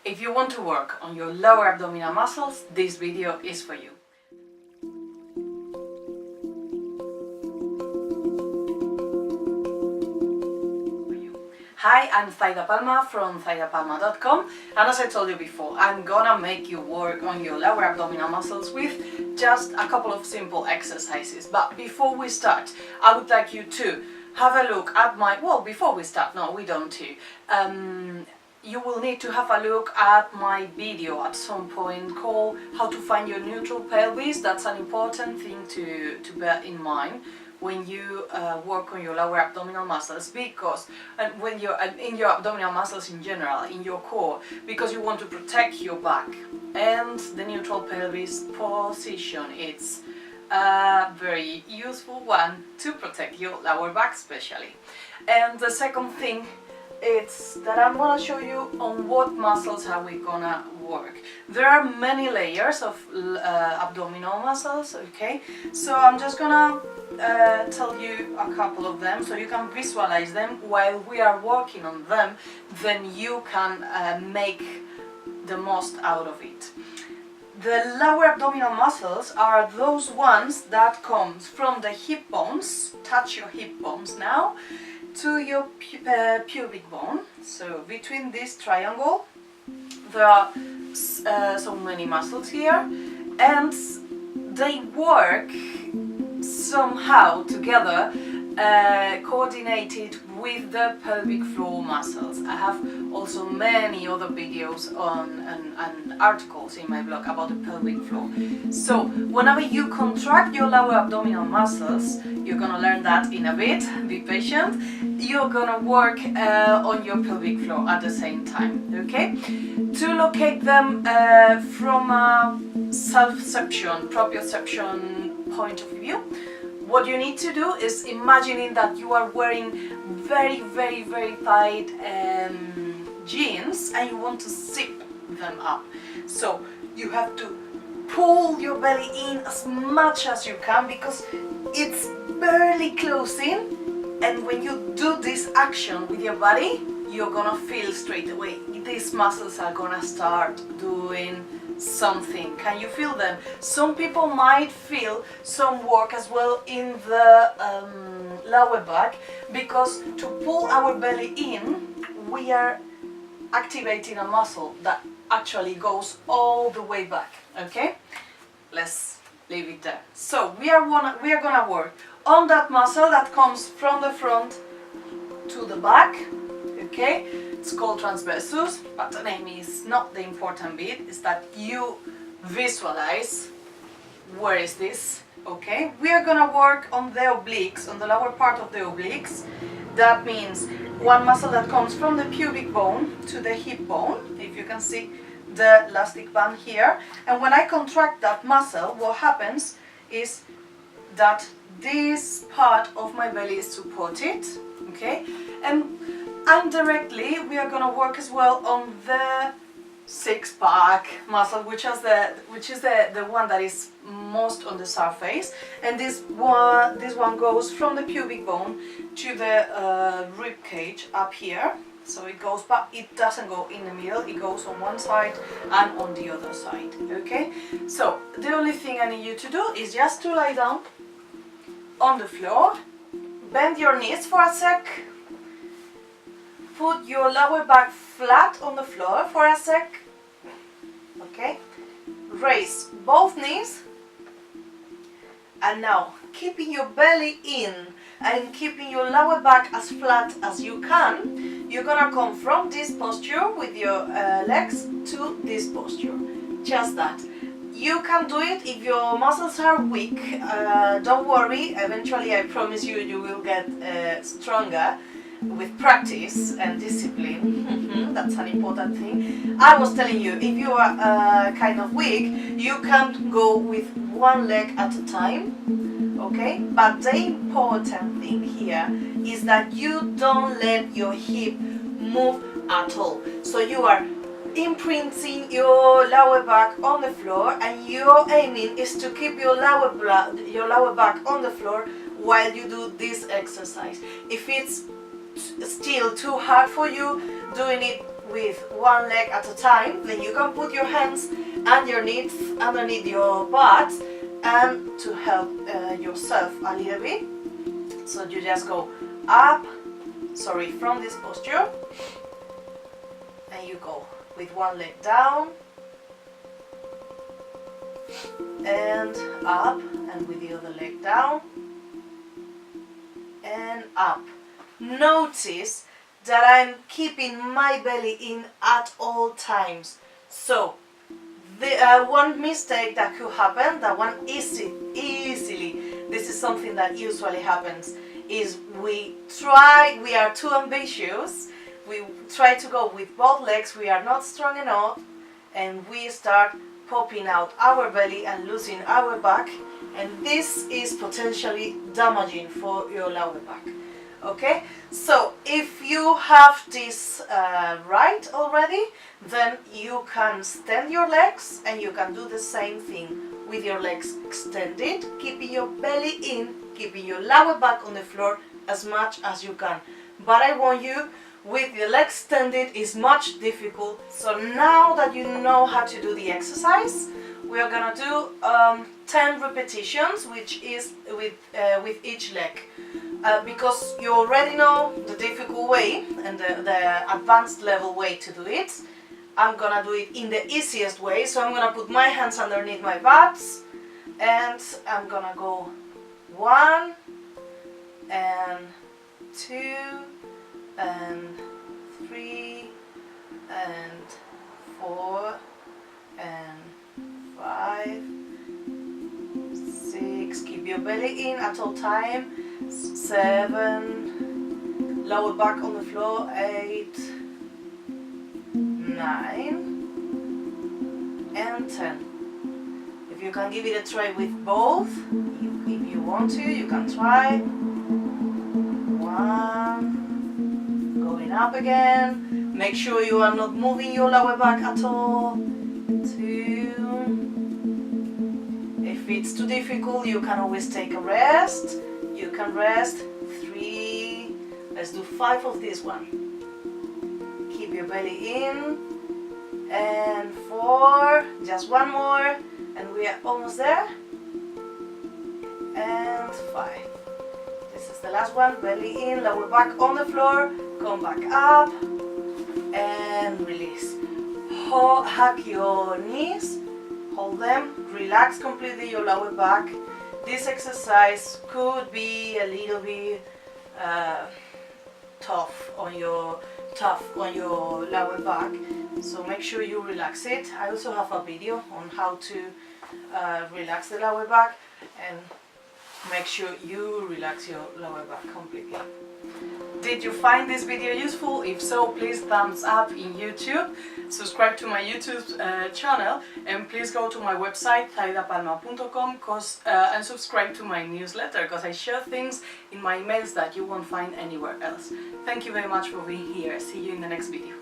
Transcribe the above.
If you want to work on your lower abdominal muscles, this video is for you. Hi, I'm Zaida Palma from zaidapalma.com, and as I told you before, I'm gonna make you work on your lower abdominal muscles with just a couple of simple exercises. But before we start, I would like you to have a look at my, well, before we start, no, we don't too. You will need to have a look at my video at some point called How to Find Your Neutral Pelvis. That's an important thing to bear in mind when you work on your lower abdominal muscles, because when you're in your abdominal muscles in general, in your core, because you want to protect your back. And the neutral pelvis position, it's a very useful one to protect your lower back especially. And the second thing, it's that I'm gonna show you on what muscles are we gonna work. There are many layers of abdominal muscles, okay? So I'm just gonna tell you a couple of them so you can visualize them while we are working on them, then you can make the most out of it. The lower abdominal muscles are those ones that comes from the hip bones, touch your hip bones now, to your pubic bone. So between this triangle there are so many muscles here, and they work somehow together, coordinated with the pelvic floor muscles. I have also many other videos on and articles in my blog about the pelvic floor. So whenever you contract your lower abdominal muscles, you're gonna learn that in a bit, be patient, you're gonna work on your pelvic floor at the same time, okay? To locate them from a self-perception, proprioception point of view, what you need to do is imagining that you are wearing very tight jeans and you want to zip them up. So you have to pull your belly in as much as you can because it's barely closing, and when you do this action with your body, you're gonna feel straight away these muscles are gonna start doing something. Can you feel them? Some people might feel some work as well in the lower back, because to pull our belly in, we are activating a muscle that actually goes all the way back, okay? Let's leave it there. So we are gonna work on that muscle that comes from the front to the back, okay? It's called transversus, but the name is not the important bit. It's that you visualize where is this, okay? We are gonna work on the obliques, on the lower part of the obliques. That means one muscle that comes from the pubic bone to the hip bone, if you can see the elastic band here. And when I contract that muscle, what happens is that this part of my belly is supported, okay? And indirectly, we are gonna work as well on the six-pack muscle, which is the one that is most on the surface. And this one goes from the pubic bone to the rib cage up here. So it goes, but it doesn't go in the middle. It goes on one side and on the other side. Okay. So the only thing I need you to do is just to lie down on the floor, bend your knees for a sec. Put your lower back flat on the floor for a sec, okay? Raise both knees, and now keeping your belly in and keeping your lower back as flat as you can, you're gonna come from this posture with your legs to this posture, just that. You can do it if your muscles are weak, don't worry, eventually I promise you, you will get stronger with practice and discipline. That's an important thing. I was telling you, if you are kind of weak, you can go with one leg at a time, okay? But the important thing here is that you don't let your hip move at all. So you are imprinting your lower back on the floor, and your aiming is to keep your lower back on the floor while you do this exercise. If it's still too hard for you, doing it with one leg at a time, then you can put your hands underneath your butt and to help yourself a little bit. So you just go up, from this posture, and you go with one leg down and up, and with the other leg down and up. Notice that I'm keeping my belly in at all times. So the one mistake that could happen, that one easily, this is something that usually happens, is we are too ambitious, we try to go with both legs, we are not strong enough, and we start popping out our belly and losing our back, and this is potentially damaging for your lower back. Okay, so if you have this right already, then you can extend your legs and you can do the same thing with your legs extended, keeping your belly in, keeping your lower back on the floor as much as you can. But I want you, with the legs extended is much difficult. So now that you know how to do the exercise, we are gonna do 10 repetitions, which is with each leg. Because you already know the difficult way and the advanced level way to do it. I'm gonna do it in the easiest way, so I'm gonna put my hands underneath my butt and I'm gonna go 1 and 2 and 3 and 4 and 5, 6, keep your belly in at all time, 7, lower back on the floor, 8, 9 and 10. If you can give it a try with both, if you want to, you can try. 1, going up again, make sure you are not moving your lower back at all. 2, if it's too difficult, you can always take a rest. You can rest. 3, let's do 5 of this one. Keep your belly in. And 4, just one more, and we are almost there. And 5. This is the last one. Belly in, lower back on the floor, come back up, and release. Hug your knees, hold them, relax completely your lower back. This exercise could be a little bit tough on your lower back, so make sure you relax it. I also have a video on how to relax the lower back, and make sure you relax your lower back completely. Did you find this video useful? If so, please thumbs up in YouTube, subscribe to my YouTube channel, and please go to my website zaidapalma.com and subscribe to my newsletter, because I share things in my emails that you won't find anywhere else. Thank you very much for being here. See you in the next video.